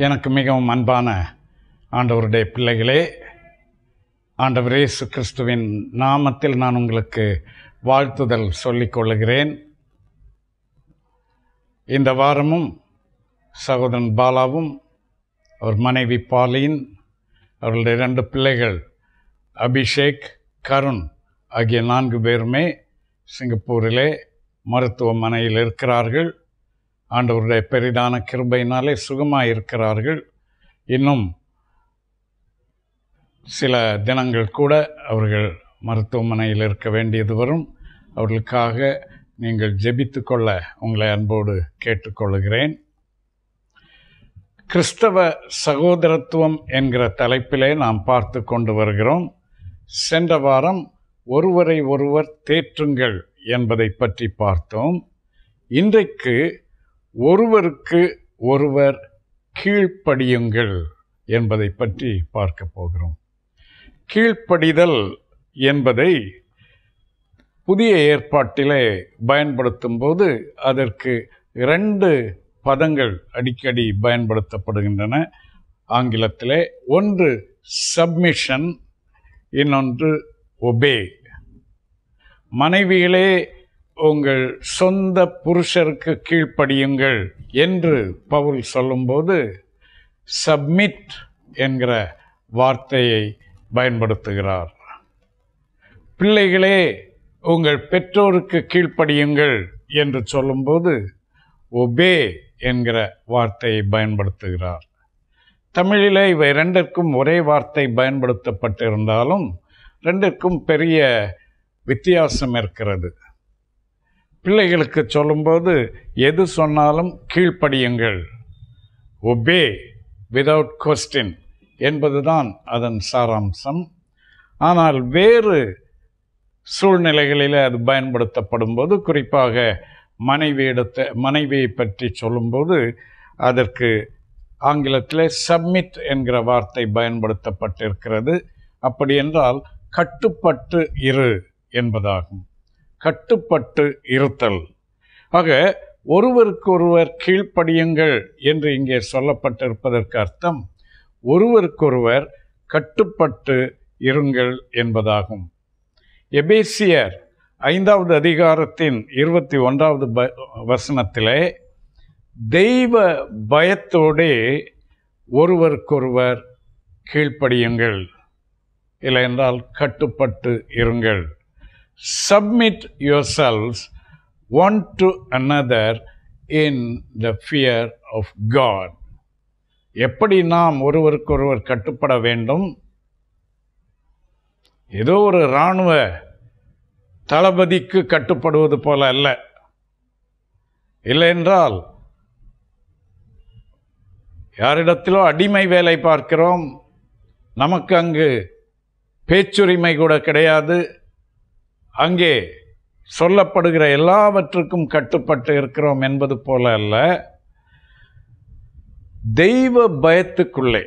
எனக்கு மிகவும் அன்பான ஆண்டவருடைய பிள்ளைகளே, ஆண்டவர் இயேசு கிறிஸ்துவின் நாமத்தில் நான் உங்களுக்கு வாழ்த்துதல் சொல்லிக் கொள்கிறேன். இந்த வாரமும் சகோதரன் பாலாவும் அவர் மனைவி பாலின், அவர்களுடைய 2 பிள்ளைகள் அபிஷேக், கருண் ஆகிய 4 பேருமே சிங்கப்பூரிலே மருத்துவமனையில் இருக்கிறார்கள். ஆண்டவருடைய பெரிதான கிருபையினாலே சுகமாக இருக்கிறார்கள். இன்னும் சில தினங்கள் கூட அவர்கள் மருத்துவமனையில் இருக்க வேண்டியது வரும். அவர்களுக்காக நீங்கள் ஜெபித்து கொள்ள உங்களை அன்போடு கேட்டுக்கொள்கிறேன். கிறிஸ்தவ சகோதரத்துவம் என்கிற தலைப்பிலே நாம் பார்த்து கொண்டு வருகிறோம். சென்ற வாரம் ஒருவரை ஒருவர் தேற்றுங்கள் என்பதை பற்றி பார்த்தோம். இன்றைக்கு ஒருவருக்கு ஒருவர் கீழ்ப்படியுங்கள் என்பதை பற்றி பார்க்க போகிறோம். கீழ்ப்படிதல் என்பதை புதிய ஏற்பாட்டிலே பயன்படுத்தும் போது அதற்கு 2 பதங்கள் அடிக்கடி பயன்படுத்தப்படுகின்றன ஆங்கிலத்திலே. ஒன்று சப்மிஷன், இன்னொன்று ஒபே. மனைவிகளே, உங்கள் சொந்த புருஷருக்கு கீழ்ப்படியுங்கள் என்று பவுல் சொல்லும்போது சப்மிட் என்கிற வார்த்தையை பயன்படுத்துகிறார். பிள்ளைகளே, உங்கள் பெற்றோருக்கு கீழ்ப்படியுங்கள் என்று சொல்லும்போது ஒபே என்கிற வார்த்தையை பயன்படுத்துகிறார். தமிழிலே இவை 2ற்கும் ஒரே வார்த்தை பயன்படுத்தப்பட்டிருந்தாலும் 2ற்கும் பெரிய வித்தியாசம் இருக்கிறது. பிள்ளைகளுக்கு சொல்லும்போது எது சொன்னாலும் கீழ்ப்படியுங்கள், ஒபே விதவுட் கொஸ்டின் என்பதுதான் அதன் சாராம்சம். ஆனால் வேறு சூழ்நிலைகளில் அது பயன்படுத்தப்படும் போது, குறிப்பாக மனைவியை பற்றி சொல்லும்போது அதற்கு ஆங்கிலத்திலே சப்மிட் என்கிற வார்த்தை பயன்படுத்தப்பட்டிருக்கிறது. அப்படி என்றால் கட்டுப்பட்டு இரு என்பதாகும். கட்டுப்பட்டு இருத்தல். ஆக ஒருவருக்கொருவர் கீழ்ப்படியுங்கள் என்று இங்கே சொல்லப்பட்டிருப்பதற்கு அர்த்தம் ஒருவருக்கொருவர் கட்டுப்பட்டு இருங்கள் என்பதாகும். எபேசியர் 5வது அதிகாரத்தின் 21வது வசனத்திலே தெய்வ பயத்தோடே ஒருவருக்கொருவர் கீழ்ப்படியுங்கள், இல்லை என்றால் கட்டுப்பட்டு இருங்கள். Submit yourselves one to another in the fear of God. எப்படி நாம் ஒருவருக்கொருவர் கட்டுப்பட வேண்டும்? ஏதோ ஒரு இராணுவ தளபதிக்கு கட்டுப்படுவது போல அல்ல. இல்லை என்றால் யாரிடத்திலோ அடிமை வேலை பார்க்கிறோம், நமக்கு அங்கு பேச்சுரிமை கூட கிடையாது, அங்கே சொல்லப்படுகிற எல்லாவற்றுக்கும் கட்டுப்பட்டு இருக்கிறோம் என்பது போல அல்ல. தெய்வ பயத்துக்குள்ளே,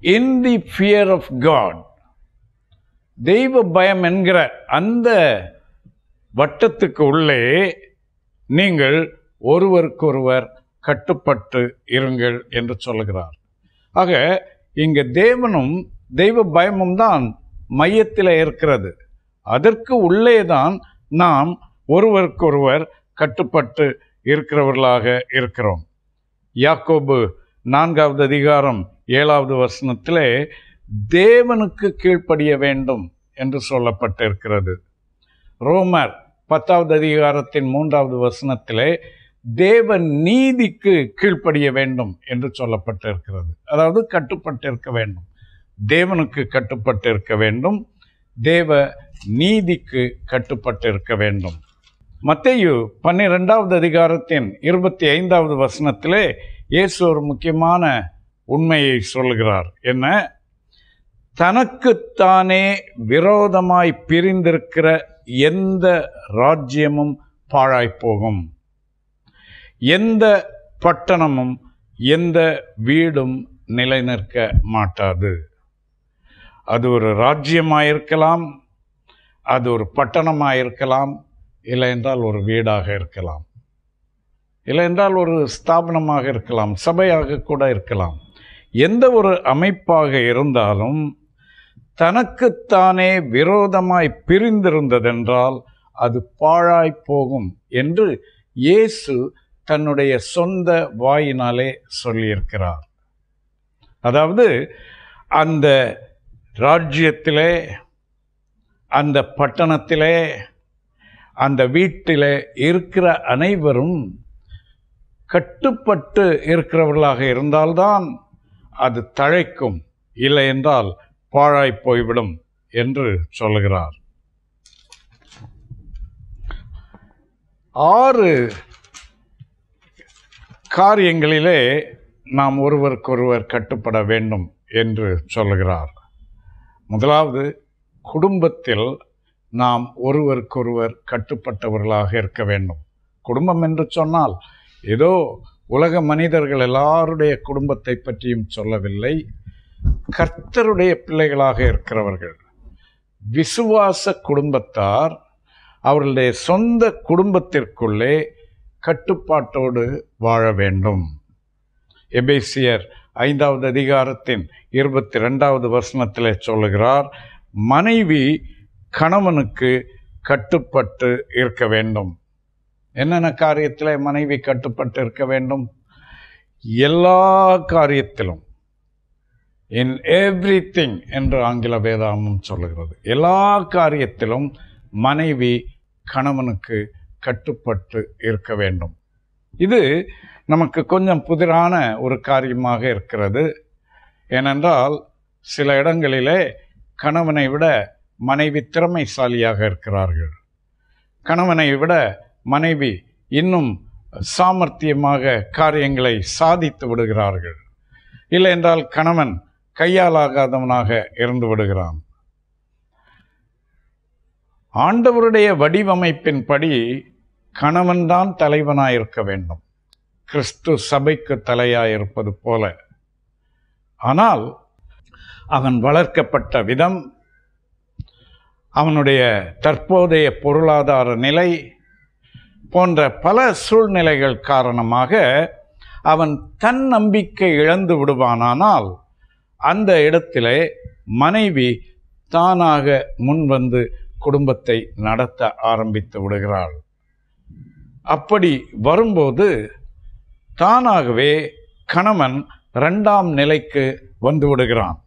in the fear of God, தெய்வ பயம் என்கிற அந்த வட்டத்துக்கு உள்ளே நீங்கள் ஒருவருக்கொருவர் கட்டுப்பட்டு இருங்கள் என்று சொல்லுகிறார். ஆக இங்கு தேவனும் தெய்வ பயமும் தான் மையத்தில் இருக்கிறது. அதற்கு உள்ளேதான் நாம் ஒருவருக்கொருவர் கட்டுப்பட்டு இருக்கிறவர்களாக இருக்கிறோம். யாக்கோபு 4வது அதிகாரம் 7வது வசனத்திலே தேவனுக்கு கீழ்ப்படிய வேண்டும் என்று சொல்லப்பட்டிருக்கிறது. ரோமர் 10வது அதிகாரத்தின் 3வது வசனத்திலே தேவ நீதிக்கு கீழ்ப்படிய வேண்டும் என்று சொல்லப்பட்டிருக்கிறது. அதாவது கட்டுப்பட்டிருக்க வேண்டும், தேவனுக்கு கட்டுப்பட்டிருக்க வேண்டும், தேவ நீதிக்கு கட்டுப்பட்டிருக்க வேண்டும். மத்தேயு 12வது அதிகாரத்தின் 25வது வசனத்திலே இயேசு ஒரு முக்கியமான உண்மையை சொல்கிறார். என்ன? தனக்குத்தானே விரோதமாய் பிரிந்திருக்கிற எந்த ராஜ்யமும் பாழாய்ப்போகும், எந்த பட்டணமும் எந்த வீடும் நிலைநிற்க மாட்டாது. அது ஒரு ராஜ்யமாயிருக்கலாம், அது ஒரு பட்டணமாயிருக்கலாம், இல்லை என்றால் ஒரு வீடாக இருக்கலாம். இல்லை என்றால் ஒரு ஸ்தாபனமாக இருக்கலாம், சபையாக கூட இருக்கலாம். எந்த ஒரு அமைப்பாக இருந்தாலும் தனக்குத்தானே விரோதமாய் பிரிந்திருந்ததென்றால் அது பாழாய் போகும் என்று இயேசு தன்னுடைய சொந்த வாயினாலே சொல்லியிருக்கிறார். அதாவது அந்த ராஜ்யத்திலே, அந்த பட்டணத்திலே, அந்த வீட்டிலே இருக்கிற அனைவரும் கட்டுப்பட்டு இருக்கிறவர்களாக இருந்தால்தான் அது தழைக்கும், இல்லை என்றால் பாழாய் போய்விடும் என்று சொல்லுகிறார். 6 காரியங்களிலே நாம் ஒருவருக்கொருவர் கட்டுப்பட வேண்டும் என்று சொல்லுகிறார். முதலாவது, குடும்பத்தில் நாம் ஒருவருக்கொருவர் கட்டுப்பட்டவர்களாக இருக்க வேண்டும். குடும்பம் என்று சொன்னால் ஏதோ உலக மனிதர்கள் எல்லாருடைய குடும்பத்தை பற்றியும் சொல்லவில்லை. கர்த்தருடைய பிள்ளைகளாக இருக்கிறவர்கள், விசுவாச குடும்பத்தார், அவர்களுடைய சொந்த குடும்பத்திற்குள்ளே கட்டுப்பாட்டோடு வாழ வேண்டும். எபேசியர் 5வது அதிகாரத்தின் 22வது வசனத்திலே சொல்லுகிறார், மனைவி கணவனுக்கு கட்டுப்பட்டு இருக்க வேண்டும். என்னென்ன காரியத்தில் மனைவி கட்டுப்பட்டு இருக்க வேண்டும்? எல்லா காரியத்திலும், இன் எவ்ரிதிங் என்று ஆங்கில வேதாகமம் சொல்லுகிறது. எல்லா காரியத்திலும் மனைவி கணவனுக்கு கட்டுப்பட்டு இருக்க வேண்டும். இது நமக்கு கொஞ்சம் புதிரான ஒரு காரியமாக இருக்கிறது. ஏனென்றால் சில இடங்களிலே கணவனை விட மனைவி திறமைசாலியாக இருக்கிறார்கள். கணவனை விட மனைவி இன்னும் சாமர்த்தியமாக காரியங்களை சாதித்து விடுகிறார்கள். இல்லை என்றால் கணவன் கையாலாகாதவனாக இருந்து விடுகிறான். ஆண்டவருடைய வடிவமைப்பின்படி கணவன்தான் தலைவனாயிருக்க வேண்டும், கிறிஸ்து சபைக்கு தலையாயிருப்பது போல. ஆனால் அவன் வளர்க்கப்பட்ட விதம், அவனுடைய தற்போதைய பொருளாதார நிலை போன்ற பல சூழ்நிலைகள் காரணமாக அவன் தன் நம்பிக்கை இழந்து விடுவானானால் அந்த இடத்திலே மனைவி தானாக முன்வந்து குடும்பத்தை நடத்த ஆரம்பித்து விடுகிறாள். அப்படி வரும்போது தானாகவே கணவன் 2ஆம் நிலைக்கு வந்து விடுகிறான்.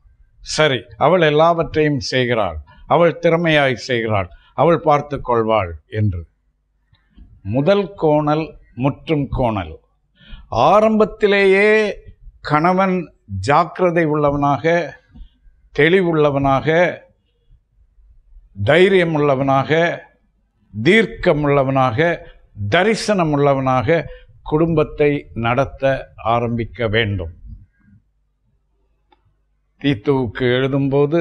சரி, அவள் எல்லாவற்றையும் செய்கிறாள், அவள் திறமையாய் செய்கிறாள், அவள் பார்த்து கொள்வாள் என்று. முதல் கோணல் முற்றும் கோணல். ஆரம்பத்திலேயே கணவன் ஜாக்கிரதை உள்ளவனாக, தெளிவுள்ளவனாக, தைரியம் உள்ளவனாக, தீர்க்கம் உள்ளவனாக, தரிசனம் உள்ளவனாக குடும்பத்தை நடத்த ஆரம்பிக்க வேண்டும். தீத்துவுக்கு எழுதும்போது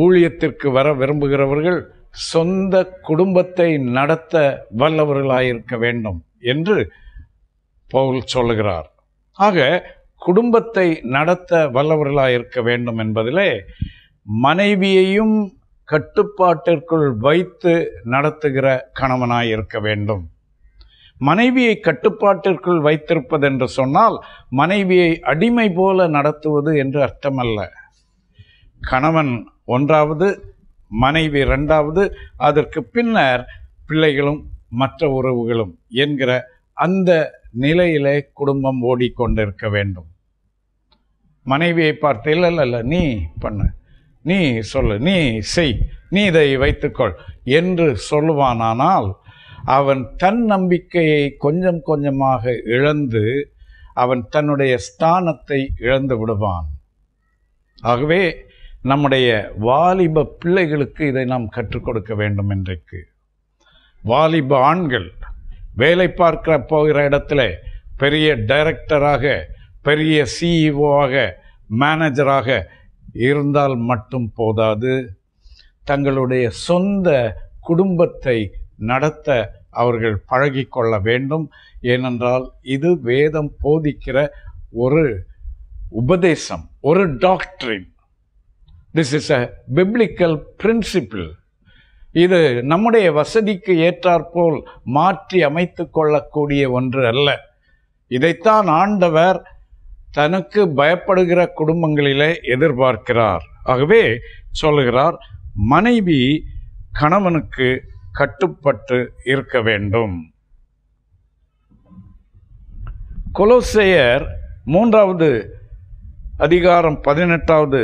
ஊழியத்திற்கு வர விரும்புகிறவர்கள் சொந்த குடும்பத்தை நடத்த வல்லவர்களாயிருக்க வேண்டும் என்று பவுல் சொல்லுகிறார். ஆக குடும்பத்தை நடத்த வல்லவர்களாயிருக்க வேண்டும் என்பதிலே மனைவியையும் கட்டுப்பாட்டிற்குள் வைத்து நடத்துகிற கணவனாய் இருக்க வேண்டும். மனைவியை கட்டுப்பாட்டிற்குள் வைத்திருப்பதென்று சொன்னால் மனைவியை அடிமை போல நடத்துவது என்று அர்த்தமல்ல. கணவன் 1வது, மனைவி 2வது, அதற்கு பின்னர் பிள்ளைகளும் மற்ற உறவுகளும் என்கிற அந்த நிலையிலே குடும்பம் ஓடிக்கொண்டிருக்க வேண்டும். மனைவியை பார்த்து இல்லை நீ பண்ணு, நீ சொல்லு, நீ செய், நீ இதை வைத்துக்கொள் என்று சொல்லுவானானால் அவன் தன் நம்பிக்கையை கொஞ்சம் கொஞ்சமாக இழந்து அவன் தன்னுடைய ஸ்தானத்தை இழந்து விடுவான். ஆகவே நம்முடைய வாலிப பிள்ளைகளுக்கு இதை நாம் கற்றுக் கொடுக்க வேண்டும். இன்றைக்கு வாலிப ஆண்கள் வேலை பார்க்க போகிற இடத்துல பெரிய டைரக்டராக, பெரிய சிஇஓவாக, மேனேஜராக இருந்தால் மட்டும் போதாது, தங்களுடைய சொந்த குடும்பத்தை நடத்த அவர்கள் பழகிக்கொள்ள வேண்டும். ஏனென்றால் இது வேதம் போதிக்கிற ஒரு உபதேசம், ஒரு doctrine. This is a biblical principle. இது நம்முடைய வசதிக்கு ஏற்றாற்போல் மாற்றி அமைத்து கொள்ளக்கூடிய ஒன்று அல்ல. இதைத்தான் ஆண்டவர் தனக்கு பயப்படுகிற குடும்பங்களிலே எதிர்பார்க்கிறார். ஆகவே சொல்லுகிறார், மனைவி கணவனுக்கு கட்டுப்பட்டு இருக்க வேண்டும். கொலோசையர் 3வது அதிகாரம் 18வது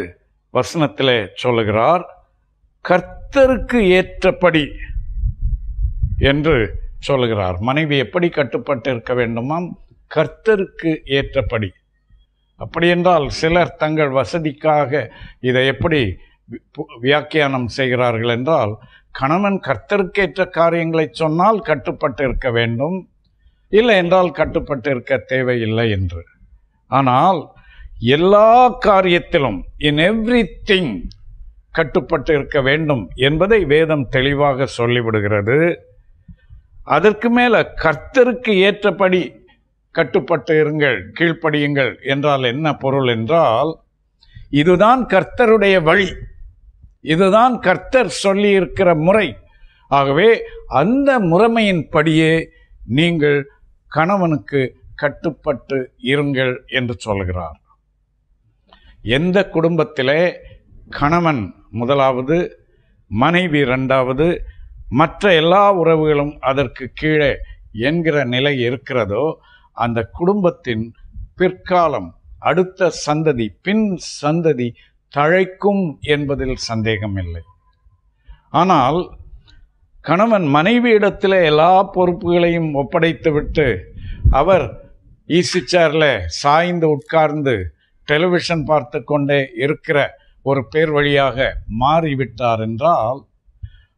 வசனத்திலே சொல்லுகிறார், கர்த்தருக்கு ஏற்றபடி என்று சொல்லுகிறார். மனைவி எப்படி கட்டுப்பட்டு இருக்க வேண்டுமாம்? கர்த்தருக்கு ஏற்றபடி. அப்படி என்றால் சிலர் தங்கள் வசதிக்காக இதை எப்படி வியாக்கியானம் செய்கிறார்கள் என்றால், கணவன் கர்த்தருக்கேற்ற காரியங்களை சொன்னால் கட்டுப்பட்டு இருக்க வேண்டும், இல்லை என்றால் கட்டுப்பட்டு இருக்க தேவையில்லை என்று. ஆனால் எல்லா காரியத்திலும், இன் எவ்ரிதிங், கட்டுப்பட்டு இருக்க வேண்டும் என்பதை வேதம் தெளிவாக சொல்லிவிடுகிறது. அதற்கு மேல கர்த்தருக்கு ஏற்றபடி கட்டுப்பட்டு இருங்கள், கீழ்ப்படியுங்கள் என்றால் என்ன பொருள் என்றால், இதுதான் கர்த்தருடைய வழி, இதுதான் கர்த்தர் சொல்லி இருக்கிற முறை. ஆகவே அந்த முறைமையின்படியே நீங்கள் கணவனுக்கு கட்டுப்பட்டு இருங்கள் என்று சொல்கிறார். எந்த குடும்பத்திலே கணவன் முதலாவது, மனைவி இரண்டாவது, மற்ற எல்லா உறவுகளும் அதற்கு கீழே என்கிற நிலை இருக்கிறதோ, அந்த குடும்பத்தின் பிற்காலம், அடுத்த சந்ததி, பின் சந்ததி தழைக்கும் என்பதில் சந்தேகமில்லை. ஆனால் கணவன் மனைவியிடத்தில் எல்லா பொறுப்புகளையும் ஒப்படைத்துவிட்டு அவர் ஈசி சேரில் சாய்ந்து உட்கார்ந்து டெலிவிஷன் பார்த்து கொண்டே இருக்கிற ஒரு பேர் வழியாக மாறிவிட்டார் என்றால்,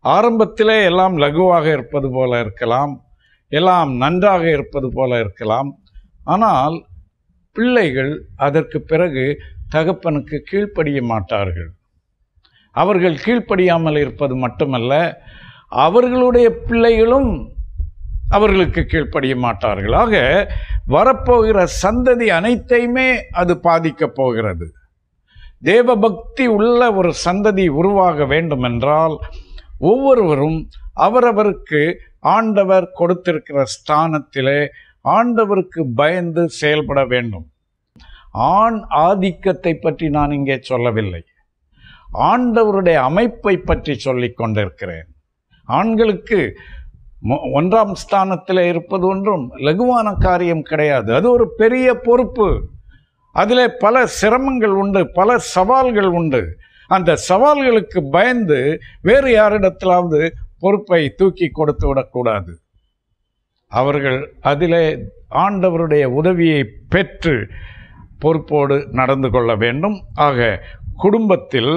ஆரம்பத்திலே எல்லாம் லகுவாக இருப்பது போல இருக்கலாம், எல்லாம் நன்றாக இருப்பது போல இருக்கலாம். ஆனால் பிள்ளைகள் அதற்கு பிறகு தகப்பனுக்கு கீழ்ப்படிய மாட்டார்கள். அவர்கள் கீழ்ப்படியாமல் இருப்பது மட்டுமல்ல, அவர்களுடைய பிள்ளைகளும் அவர்களுக்கு கீழ்ப்படிய மாட்டார்கள். ஆக வரப்போகிற சந்ததி அனைத்தையுமே அது பாதிக்கப் போகிறது. தேவபக்தி உள்ள ஒரு சந்ததி உருவாக வேண்டும் என்றால் ஒவ்வொருவரும் அவரவருக்கு ஆண்டவர் கொடுத்திருக்கிற ஸ்தானத்திலே ஆண்டவருக்கு பயந்து செயல்பட வேண்டும். ஆண் ஆதிக்கத்தை பற்றி நான் இங்கே சொல்லவில்லை, ஆண்டவருடைய அமைப்பை பற்றி சொல்லிக் கொண்டிருக்கிறேன். ஆண்களுக்கு 1ஆம் ஸ்தானத்தில் இருப்பது ஒன்றும் லகுவான காரியம் கிடையாது. அது ஒரு பெரிய பொறுப்பு. அதிலே பல சிரமங்கள் உண்டு, பல சவால்கள் உண்டு. அந்த சவால்களுக்கு பயந்து வேறு யாரிடத்திலாவது பொறுப்பை தூக்கி கொடுத்து விடக்கூடாது. அவர்கள் அதிலே ஆண்டவருடைய உதவியை பெற்று பொறுப்போடு நடந்து கொள்ள வேண்டும். ஆக குடும்பத்தில்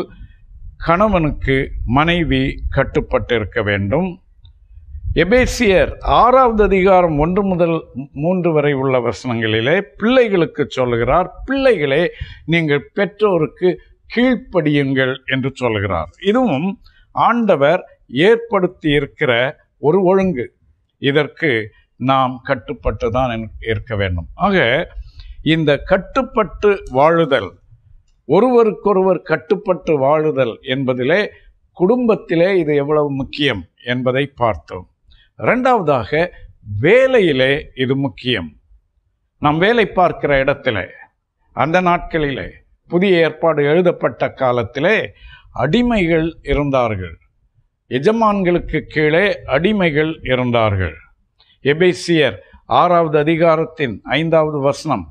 கணவனுக்கு மனைவி கட்டுப்பட்டு இருக்க வேண்டும். எபேசியர் 6வது அதிகாரம் 1 முதல் 3 வரை உள்ள வசனங்களிலே பிள்ளைகளுக்கு சொல்லுகிறார், பிள்ளைகளே நீங்கள் பெற்றோருக்கு கீழ்ப்படியுங்கள் என்று சொல்லுகிறார். இதுவும் ஆண்டவர் ஏற்படுத்தி இருக்கிற ஒரு ஒழுங்கு. இதற்கு நாம் கட்டுப்பட்டு தான் இருக்க வேண்டும். ஆக இந்த கட்டுப்பட்டு வாழுதல், ஒருவருக்கொருவர் கட்டுப்பட்டு வாழுதல் என்பதிலே குடும்பத்திலே இது எவ்வளவு முக்கியம் என்பதை பார்த்தோம். இரண்டாவதாக வேலையிலே இது முக்கியம். நாம் வேலை பார்க்கிற இடத்திலே, அந்த நாட்களிலே புதிய ஏற்பாடு எழுதப்பட்ட காலத்திலே அடிமைகள் இருந்தார்கள், எஜமான்களுக்கு கீழே அடிமைகள் இருந்தார்கள். எபேசியர் 6வது அதிகாரத்தின் 5வது வசனம்,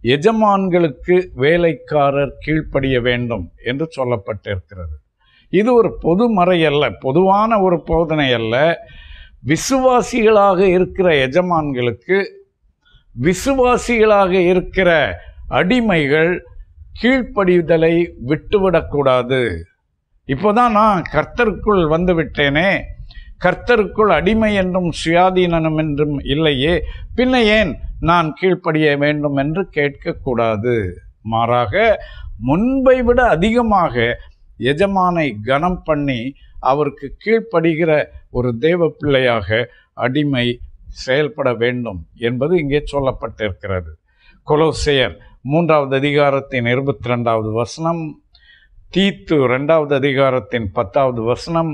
எஜமான்களுக்கு வேலைக்காரர் கீழ்ப்படிய வேண்டும் என்று சொல்லப்பட்டிருக்கிறது. இது ஒரு பொது மறை அல்ல, பொதுவான ஒரு போதனை அல்ல. விசுவாசிகளாக இருக்கிற எஜமான்களுக்கு விசுவாசிகளாக இருக்கிற அடிமைகள் கீழ்ப்படிதலை விட்டுவிடக்கூடாது. இப்போதான் நான் கர்த்தருக்குள் வந்து விட்டேனே, கர்த்தருக்குள் அடிமை என்றும் சுயாதீனம் என்றும் இல்லையே, பின்ன ஏன் நான் கீழ்ப்படிய வேண்டும் என்று கேட்கக்கூடாது. மாறாக முன்பை விட அதிகமாக எஜமானை கனம் பண்ணி அவருக்கு கீழ்ப்படுகிற ஒரு தேவ பிள்ளையாக அடிமை செயல்பட வேண்டும் என்பது இங்கே சொல்லப்பட்டிருக்கிறது. கொலோசையர் 3வது அதிகாரத்தின் 22வது வசனம், தீத்து 2வது அதிகாரத்தின் 10வது வசனம்,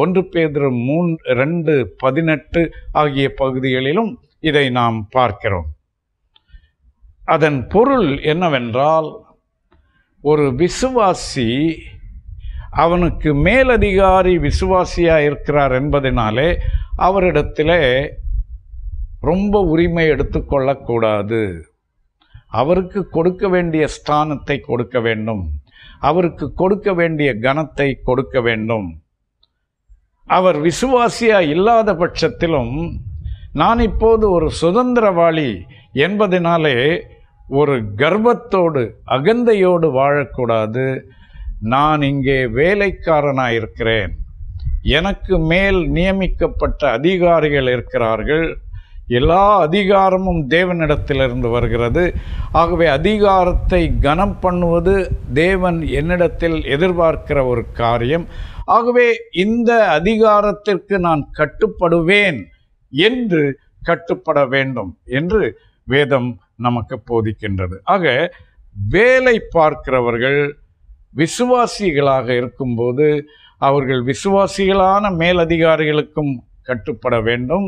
1 பேதுரு 2:18 ஆகிய பகுதிகளிலும் இதை நாம் பார்க்கிறோம். அதன் பொருள் என்னவென்றால், ஒரு விசுவாசி அவனுக்கு மேலதிகாரி விசுவாசியாக இருக்கிறார் என்பதனாலே அவரிடத்திலே ரொம்ப உரிமை எடுத்துக்கொள்ளக்கூடாது. அவருக்கு கொடுக்க வேண்டிய ஸ்தானத்தை கொடுக்க வேண்டும், அவருக்கு கொடுக்க வேண்டிய கனத்தை கொடுக்க வேண்டும். அவர் விசுவாசியாக இல்லாத பட்சத்திலும் நான் இப்போது ஒரு சுதந்திரவாளி என்பதனாலே ஒரு கர்வத்தோடு அகந்தையோடு வாழக்கூடாது. நான் இங்கே வேலைக்காரனாக இருக்கிறேன், எனக்கு மேல் நியமிக்கப்பட்ட அதிகாரிகள் இருக்கிறார்கள், எல்லா அதிகாரமும் தேவனிடத்திலிருந்து வருகிறது. ஆகவே அதிகாரத்தை கனம் பண்ணுவது தேவன் என்னிடத்தில் எதிர்பார்க்கிற ஒரு காரியம். ஆகவே இந்த அதிகாரத்திற்கு நான் கட்டுப்படுவேன் என்று கட்டுப்பட வேண்டும் என்று வேதம் நமக்கு போதிக்கின்றது. ஆக வேலை பார்க்கிறவர்கள் விசுவாசிகளாக இருக்கும்போது அவர்கள் விசுவாசிகளான மேலதிகாரிகளுக்கும் கட்டுப்பட வேண்டும்,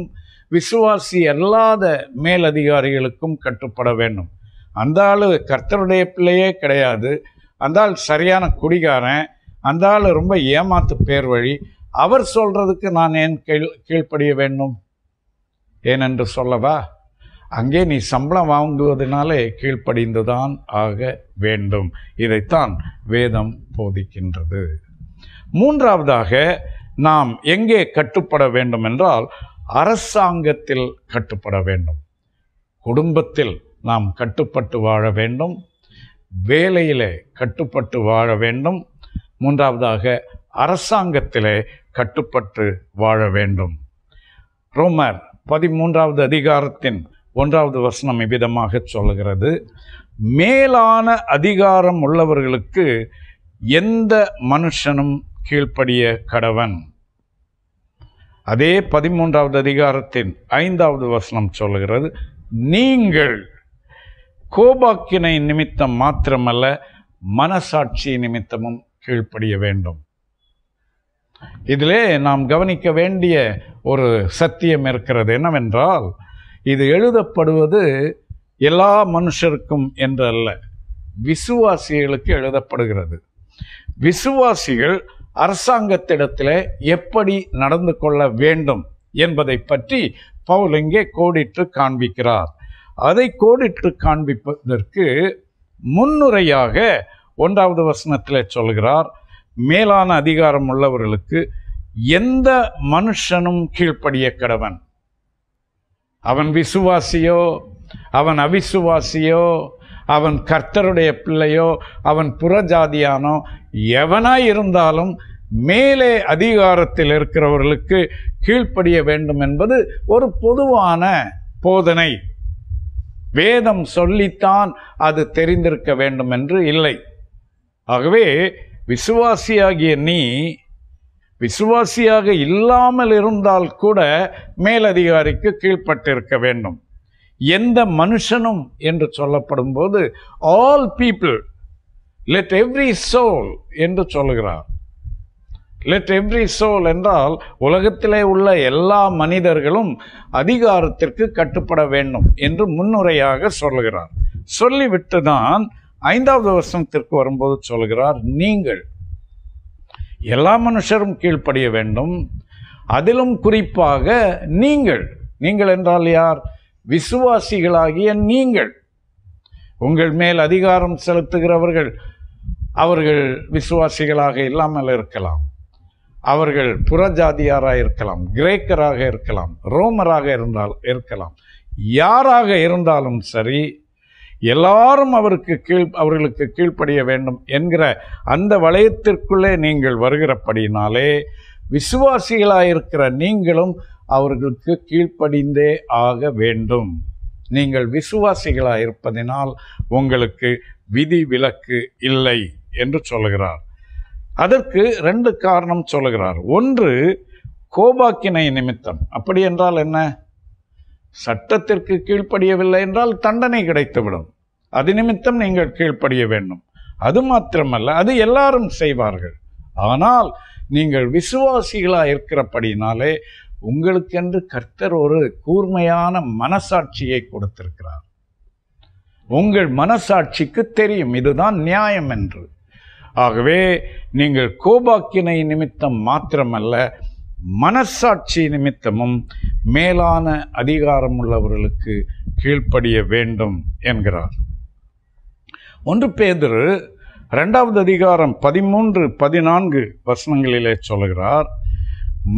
விசுவாசி அல்லாத மேலதிகாரிகளுக்கும் கட்டுப்பட வேண்டும். அந்த ஆள் கர்த்தருடைய பிள்ளையே கிடையாது, அந்த ஆள் சரியான குடிகாரன், அந்த ஆள் ரொம்ப ஏமாத்து பேர் வழி, அவர் சொல்றதுக்கு நான் ஏன் கீழ்ப்படிய வேண்டும்? ஏனென்று சொல்லவா? அங்கே நீ சம்பளம் வாங்குவதனாலே கீழ்ப்படிந்துதான் ஆக வேண்டும். இதைத்தான் வேதம் போதிக்கின்றது. மூன்றாவதாக நாம் எங்கே கட்டுப்பட வேண்டும் என்றால் அரசாங்கத்தில் கட்டுப்பட வேண்டும். குடும்பத்தில் நாம் கட்டுப்பட்டு வாழ வேண்டும், வேலையிலே கட்டுப்பட்டு வாழ வேண்டும், மூன்றாவதாக அரசாங்கத்திலே கட்டுப்பட்டு வாழ வேண்டும். ரோமர் 13வது அதிகாரத்தின் 1வது வசனம் இவ்விதமாக சொல்லுகிறது, மேலான அதிகாரம் உள்ளவர்களுக்கு எந்த மனுஷனும் கீழ்ப்படிய கடவன். அதே 13வது அதிகாரத்தின் 5வது வசனம் சொல்லுகிறது, நீங்கள் கோபாக்கினை நிமித்தம் மாத்திரமல்ல மனசாட்சி நிமித்தமும் கீழ்ப்படிய வேண்டும். இதிலே நாம் கவனிக்க வேண்டிய ஒரு சத்தியம் இருக்கிறது. என்னவென்றால், இது எழுதப்படுவது எல்லா மனுஷருக்கும் என்றல்ல, விசுவாசிகளுக்கு எழுதப்படுகிறது. விசுவாசிகள் அரசாங்கத்திடத்தில் எப்படி நடந்து கொள்ள வேண்டும் என்பதை பற்றி பவுல் இங்கே கோடிட்டு காண்பிக்கிறார். அதை கோடிட்டு காண்பிப்பதற்கு முன்னுரையாக 1வது வசனத்தில் சொல்கிறார், மேலான அதிகாரம் உள்ளவர்களுக்கு எந்த மனுஷனும் கீழ்ப்படிய கடவன். அவன் விசுவாசியோ அவன் அவிசுவாசியோ, அவன் கர்த்தருடைய பிள்ளையோ அவன் புறஜாதியானோ, எவனாய் இருந்தாலும் மேலே அதிகாரத்தில் இருக்கிறவர்களுக்கு கீழ்ப்படிய வேண்டும் என்பது ஒரு பொதுவான போதனை. வேதம் சொல்லித்தான் அது தெரிந்திருக்க வேண்டும் என்று இல்லை. ஆகவே விசுவாசியாகிய நீ விசுவாசியாக இல்லாமல் இருந்தால் கூட மேலதிகாரிக்கு கீழ்ப்பட்டிருக்க வேண்டும். எந்த மனுஷனும் என்று சொல்லப்படும் போது all people, let every soul என்று சொல்லுகிறார். லெட் எவ்ரி சோல் என்றால் உலகத்திலே உள்ள எல்லா மனிதர்களும் அதிகாரத்திற்கு கட்டுப்பட வேண்டும் என்று முன்னுரையாக சொல்லுகிறார். சொல்லிவிட்டு தான் 5வது வசனத்திற்கு வரும்போது சொல்கிறார், நீங்கள் எல்லா மனுஷரும் கீழ்ப்படிய வேண்டும், அதிலும் குறிப்பாக நீங்கள் என்றால் யார்? விசுவாசிகளாகிய நீங்கள். உங்கள் மேல் அதிகாரம் செலுத்துகிறவர்கள் அவர்கள் விசுவாசிகளாக இல்லாமல் இருக்கலாம், அவர்கள் புறஜாதியாராக இருக்கலாம், கிரேக்கராக இருக்கலாம், ரோமராக இருக்கலாம், யாராக இருந்தாலும் சரி, எல்லாரும் அவர்களுக்கு கீழ்ப்படிய வேண்டும் என்கிற அந்த வளையத்திற்குள்ளே நீங்கள் வருகிறபடினாலே விசுவாசிகளாயிருக்கிற நீங்களும் அவர்களுக்கு கீழ்ப்படிந்தே ஆக வேண்டும். நீங்கள் விசுவாசிகளாயிருப்பதினால் உங்களுக்கு விதி விலக்கு இல்லை என்று சொல்லுகிறார். அதற்கு 2 காரணம் சொல்லுகிறார். ஒன்று, கோபாக்கினை நிமித்தம். அப்படி என்றால் என்ன? சட்டத்திற்கு கீழ்ப்படியவில்லை என்றால் தண்டனை கிடைத்துவிடும். அது நிமித்தம் நீங்கள் கீழ்ப்படிய வேண்டும். அது மாத்திரமல்ல, அது எல்லாரும் செய்வார்கள். ஆனால் நீங்கள் விசுவாசிகளாக இருக்கிறபடினாலே உங்களுக்கென்று கர்த்தர் ஒரு கூர்மையான மனசாட்சியை கொடுத்திருக்கிறார். உங்கள் மனசாட்சிக்கு தெரியும் இதுதான் நியாயம் என்று. ஆகவே நீங்கள் கோபாக்கினை நிமித்தம் மாத்திரமல்ல, மனசாட்சி நிமித்தமும் மேலான அதிகாரம் உள்ளவர்களுக்கு கீழ்ப்படிய வேண்டும் என்கிறார். 1 பேதுரு 2வது அதிகாரம் 13-14 வசனங்களிலே சொல்கிறார்,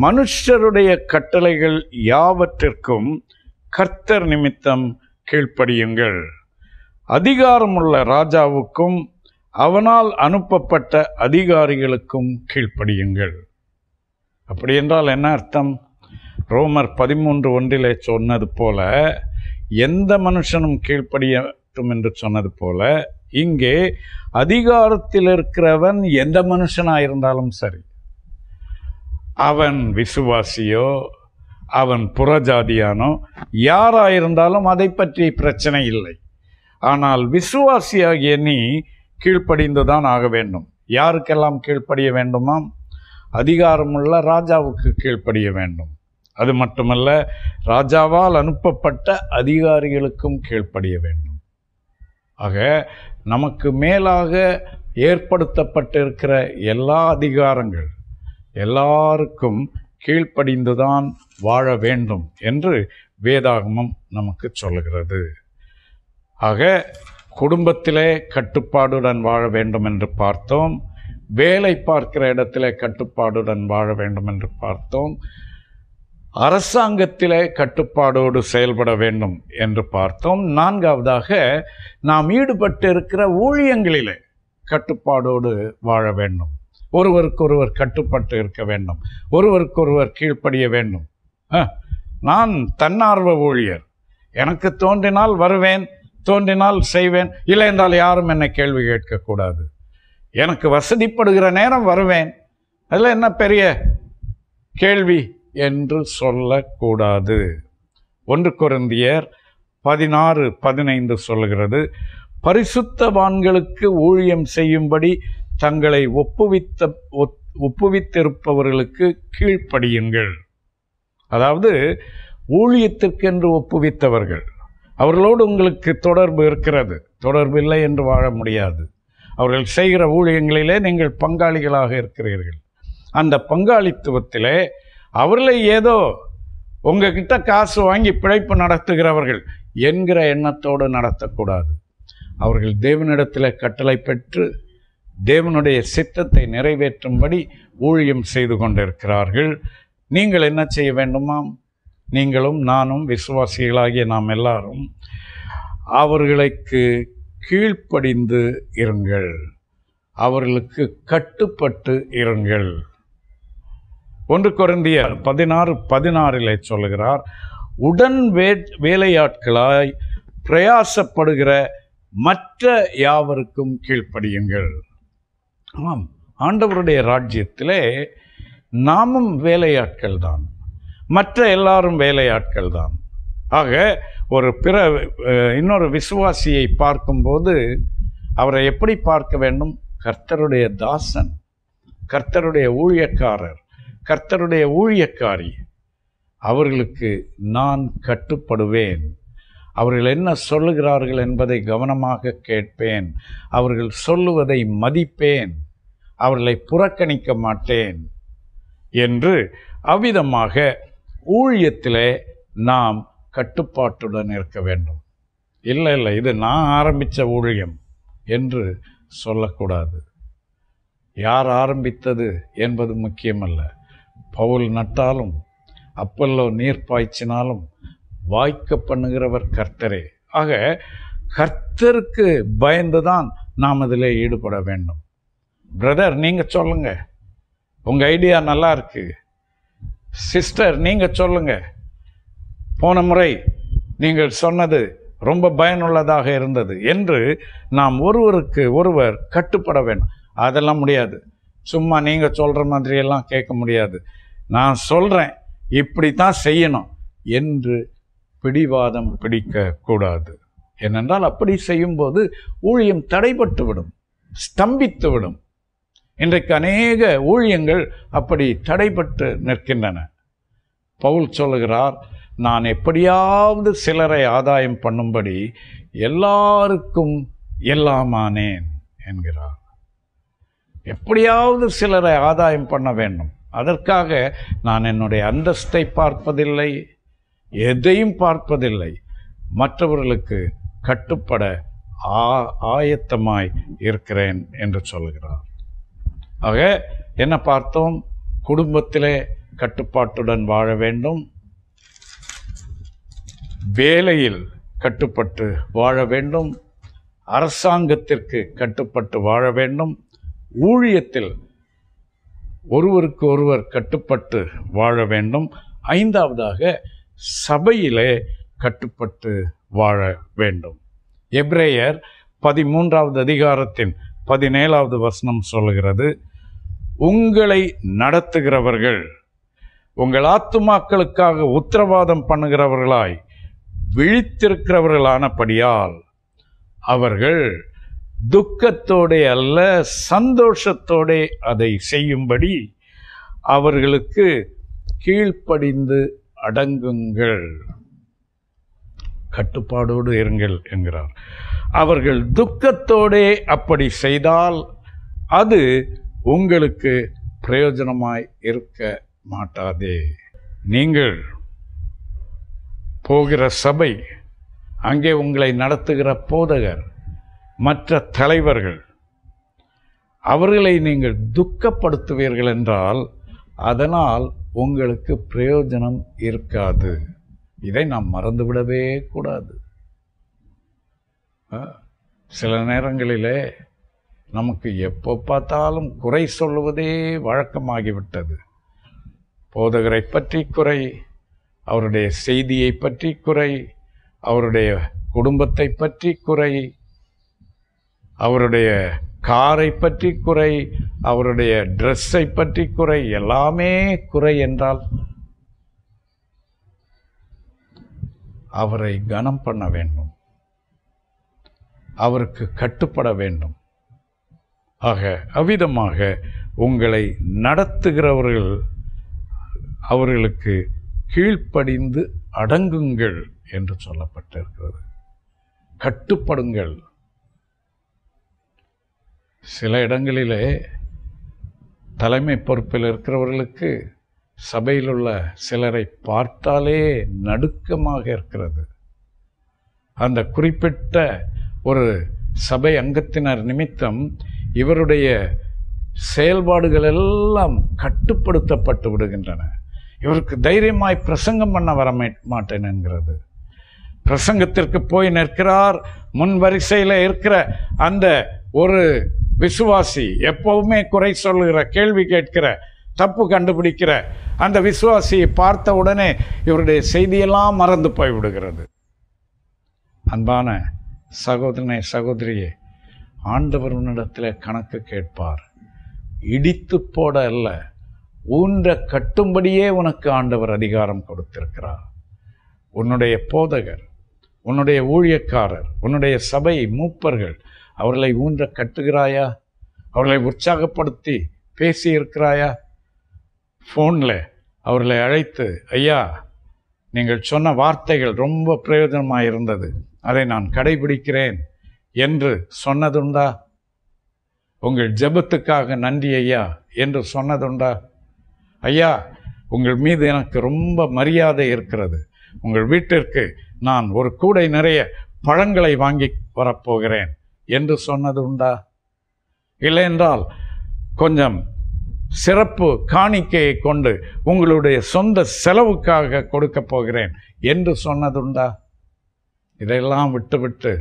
மனுஷருடைய கட்டளைகள் யாவற்றிற்கும் கர்த்தர் நிமித்தம் கீழ்ப்படியுங்கள். அதிகாரமுள்ள ராஜாவுக்கும் அவனால் அனுப்பப்பட்ட அதிகாரிகளுக்கும் கீழ்ப்படியுங்கள். அப்படி என்றால் என்ன அர்த்தம்? ரோமர் 13:1 சொன்னது போல எந்த மனுஷனும் கீழ்ப்படியட்டும் என்று சொன்னது போல, இங்கே அதிகாரத்தில் இருக்கிறவன் எந்த மனுஷனாயிருந்தாலும் சரி, அவன் விசுவாசியோ அவன் புறஜாதியானோ யாராயிருந்தாலும் அதை பற்றி பிரச்சனை இல்லை. ஆனால் விசுவாசியாகிய நீ கீழ்ப்படிந்துதான் ஆக வேண்டும். யாருக்கெல்லாம் கீழ்ப்படிய வேண்டுமாம்? அதிகாரமுள்ள ராஜாவுக்கு கீழ்ப்படிய வேண்டும். அது மட்டுமல்ல, ராஜாவால் அனுப்பப்பட்ட அதிகாரிகளுக்கும் கீழ்ப்படிய வேண்டும். ஆக நமக்கு மேலாக ஏற்படுத்தப்பட்டிருக்கிற எல்லா அதிகாரங்கள் எல்லாருக்கும் கீழ்ப்படிந்துதான் வாழ வேண்டும் என்று வேதாகமம் நமக்கு சொல்கிறது. ஆக குடும்பத்திலே கட்டுப்பாடுடன் வாழ வேண்டும் என்று பார்த்தோம். வேலை பார்க்கிற இடத்திலே கட்டுப்பாடுடன் வாழ வேண்டும் என்று பார்த்தோம். அரசாங்கத்திலே கட்டுப்பாடோடு செயல்பட வேண்டும் என்று பார்த்தோம். 4வதாக நாம் ஈடுபட்டு இருக்கிற ஊழியங்களிலே கட்டுப்பாடோடு வாழ வேண்டும். ஒருவருக்கொருவர் கட்டுப்பட்டு இருக்க வேண்டும். ஒருவருக்கொருவர் கீழ்ப்படிய வேண்டும். நான் தன்னார்வ ஊழியர், எனக்கு தோன்றினால் வருவேன், தோன்றினால் செய்வேன், இல்லை என்றால் யாரும் என்னை கேள்வி கேட்கக்கூடாது. எனக்கு வசதிப்படுகிற நேரம் வருவேன், அதில் என்ன பெரிய கேள்வி என்று சொல்லக்கூடாது. 1 கொரிந்தியர் 16:15 சொல்லுகிறது, பரிசுத்தவான்களுக்கு ஊழியம் செய்யும்படி தங்களை ஒப்புவித்திருப்பவர்களுக்கு கீழ்ப்படியுங்கள். அதாவது ஊழியத்திற்கென்று ஒப்புவித்தவர்கள், அவர்களோடு உங்களுக்கு தொடர்பு இருக்கிறது. தொடர்பு இல்லை என்று வாழ முடியாது. அவர்கள் செய்கிற ஊழியங்களிலே நீங்கள் பங்காளிகளாக இருக்கிறீர்கள். அந்த பங்காளித்துவத்திலே அவர்களை ஏதோ உங்ககிட்ட காசு வாங்கி பிழைப்பு நடத்துகிறவர்கள் என்கிற எண்ணத்தோடு நடத்தக்கூடாது. அவர்கள் தேவனிடத்தில் கட்டளை பெற்று தேவனுடைய சித்தத்தை நிறைவேற்றும்படி ஊழியம் செய்து கொண்டிருக்கிறார்கள். நீங்கள் என்ன செய்ய வேண்டுமாம்? நீங்களும் நானும் விசுவாசிகளாகிய நாம் எல்லாரும் அவர்களுக்கு கீழ்ப்படிந்து இருங்கள், அவர்களுக்கு கட்டுப்பட்டு இருங்கள். 1 கொரிந்தியர் 16:16 சொல்லுகிறார், உடன் வேலையாட்களாய் பிரயாசப்படுகிற மற்ற யாவருக்கும் கீழ்ப்படியுங்கள். ஆம், ஆண்டவருடைய ராஜ்யத்திலே நாமும் வேலையாட்கள் தான், மற்ற எல்லாரும் வேலையாட்கள் தான். ஆக இன்னொரு விசுவாசியை பார்க்கும்போது அவரை எப்படி பார்க்க வேண்டும்? கர்த்தருடைய தாசன், கர்த்தருடைய ஊழியக்காரர், கர்த்தருடைய ஊழியக்காரி. அவர்களுக்கு நான் கட்டுப்படுவேன். அவர்கள் என்ன சொல்லுகிறார்கள் என்பதை கவனமாக கேட்பேன். அவர்கள் சொல்லுவதை மதிப்பேன். அவர்களை புறக்கணிக்க மாட்டேன் என்று அவ்விதமாக ஊழியத்திலே நாம் கட்டுப்பாட்டுடன் இருக்க வேண்டும். இல்லை இது நான் ஆரம்பித்த ஊழியம் என்று சொல்லக்கூடாது. யார் ஆரம்பித்தது என்பது முக்கியமல்ல. பவுல் நட்டாலும் அப்பல்லோ நீர் பாய்ச்சினாலும் வாய்க்க பண்ணுகிறவர் கர்த்தரே. ஆக கர்த்தருக்கு பயந்துதான் நாம் அதில் ஈடுபட வேண்டும். பிரதர், நீங்கள் சொல்லுங்க, உங்கள் ஐடியா நல்லா இருக்கு. சிஸ்டர், நீங்கள் சொல்லுங்க, போன முறை நீங்கள் சொன்னது ரொம்ப பயனுள்ளதாக இருந்தது என்று நாம் ஒருவருக்கு ஒருவர் கட்டுப்பட வேண்டும். அதெல்லாம் முடியாது. சும்மா நீங்கள் சொல்கிற மாதிரியெல்லாம் கேட்க முடியாது. நான் சொல்கிறேன், இப்படி தான் செய்யணும் என்று பிடிவாதம் பிடிக்கக்கூடாது. ஏனென்றால் அப்படி செய்யும்போது ஊழியம் தடைபட்டு விடும், ஸ்தம்பித்து விடும். இன்றைக்கு அநேக ஊழியங்கள் அப்படி தடைபட்டு நிற்கின்றன. பவுல் சொல்லுகிறார், நான் எப்படியாவது சிலரை ஆதாயம் பண்ணும்படி எல்லாருக்கும் எல்லாமானேன் என்கிறார். எப்படியாவது சிலரை ஆதாயம் பண்ண வேண்டும். அதற்காக நான் என்னுடைய அந்தஸ்தை பார்ப்பதில்லை, எதையும் பார்ப்பதில்லை. மற்றவர்களுக்கு கட்டுப்பட ஆயத்தமாய் இருக்கிறேன் என்று சொல்கிறார். ஆக என்ன பார்த்தோம்? குடும்பத்திலே கட்டுப்பாட்டுடன் வாழ வேண்டும், வேலையில் கட்டுப்பட்டு வாழ வேண்டும், அரசாங்கத்திற்கு கட்டுப்பட்டு வாழ வேண்டும், ஊழியத்தில் ஒருவருக்கு ஒருவர் கட்டுப்பட்டு வாழ வேண்டும், ஐந்தாவதாக சபையிலே கட்டுப்பட்டு வாழ வேண்டும். எபிரேயர் 13வது அதிகாரத்தின் 17வது வசனம் சொல்லுகிறது, உங்களை நடத்துகிறவர்கள் உங்கள் ஆத்துமாக்களுக்காக உத்தரவாதம் பண்ணுகிறவர்களாய் விழித்திருக்கிறவர்களானபடியால் அவர்கள் துக்கத்தோடே அல்ல சந்தோஷத்தோடே அதை செய்யும்படி அவர்களுக்கு கீழ்ப்படிந்து அடங்குங்கள். கட்டுப்பாடோடு இருங்கள் என்கிறார். அவர்கள் துக்கத்தோடே அப்படி செய்தால் அது உங்களுக்கு பிரயோஜனமாய் இருக்க மாட்டாதே. நீங்கள் போகிற சபை, அங்கே உங்களை நடத்துகிற போதகர், மற்ற தலைவர்கள், அவர்களை நீங்கள் துக்கப்படுத்துவீர்கள் என்றால் அதனால் உங்களுக்கு பிரயோஜனம் இருக்காது. இதை நாம் மறந்துவிடவே கூடாது. சில நேரங்களிலே நமக்கு எப்போ பார்த்தாலும் குறை சொல்லுவதே வழக்கமாகிவிட்டது. போதகரை பற்றி குறை, அவருடைய செய்தியை பற்றி குறை, அவருடைய குடும்பத்தை பற்றி குறை, அவருடைய காரை பற்றி குறை, அவருடைய ட்ரெஸ்ஸை பற்றி குறை, எல்லாமே குறை என்றால் அவரை கனம் பண்ண வேண்டும், அவருக்கு கட்டுப்பட வேண்டும். ஆக அவ்விதமாக உங்களை நடத்துகிறவர்கள் அவர்களுக்கு கீழ்ப்படிந்து அடங்குங்கள் என்று சொல்லப்பட்டிருக்கிறது. கட்டுப்படுங்கள். சில இடங்களிலே தலைமை பொறுப்பில் இருக்கிறவர்களுக்கு சபையில் உள்ள சிலரை பார்த்தாலே நடுக்கமாக இருக்கிறது. அந்த குறிப்பிட்ட ஒரு சபை அங்கத்தினர் நிமித்தம் இவருடைய செயல்பாடுகள் எல்லாம் கட்டுப்படுத்தப்பட்டு விடுகின்றன. இவருக்கு தைரியமாய் பிரசங்கம் பண்ண வர மாட்டேன் என்கிறது. பிரசங்கத்திற்கு போய் நிற்கிறார். முன் வரிசையில் இருக்கிற அந்த ஒரு விசுவாசி, எப்பவுமே குறை சொல்லுகிற, கேள்வி கேட்கிற, தப்பு கண்டுபிடிக்கிற அந்த விசுவாசியை பார்த்த உடனே இவருடைய செய்தியெல்லாம் மறந்து போய் விடுகிறது. அன்பான சகோதரனே, சகோதரியே, ஆண்டவர் உன்னிடத்தில் கணக்கு கேட்பார். இடித்து போட அல்ல, ஊன்ற கட்டும்படியே உனக்கு ஆண்டவர் அதிகாரம் கொடுத்திருக்கிறார். உன்னுடைய போதகர், உன்னுடைய ஊழியக்காரர், உன்னுடைய சபை மூப்பர்கள், அவர்களை ஊன்ற கட்டுகிறாயா? அவர்களை உற்சாகப்படுத்தி பேசியிருக்கிறாயா? ஃபோனில் அவர்களை அழைத்து, ஐயா, நீங்கள் சொன்ன வார்த்தைகள் ரொம்ப பிரயோஜனமாக இருந்தது, அதை நான் கடைபிடிக்கிறேன் என்று சொன்னதுண்டா? உங்கள் ஜெபத்துக்காக நன்றி ஐயா என்று சொன்னதுண்டா? ஐயா, உங்கள் மீது எனக்கு ரொம்ப மரியாதை இருக்கிறது, உங்கள் வீட்டிற்கு நான் ஒரு கூடை நிறைய பழங்களை வாங்கி வரப்போகிறேன் என்று சொன்னது உண்டா? இல்லை என்றால் கொஞ்சம் சிறப்பு காணிக்கையை கொண்டு உங்களுடைய சொந்த செலவுக்காக கொடுக்க போகிறேன் என்று சொன்னதுண்டா? இதையெல்லாம் விட்டு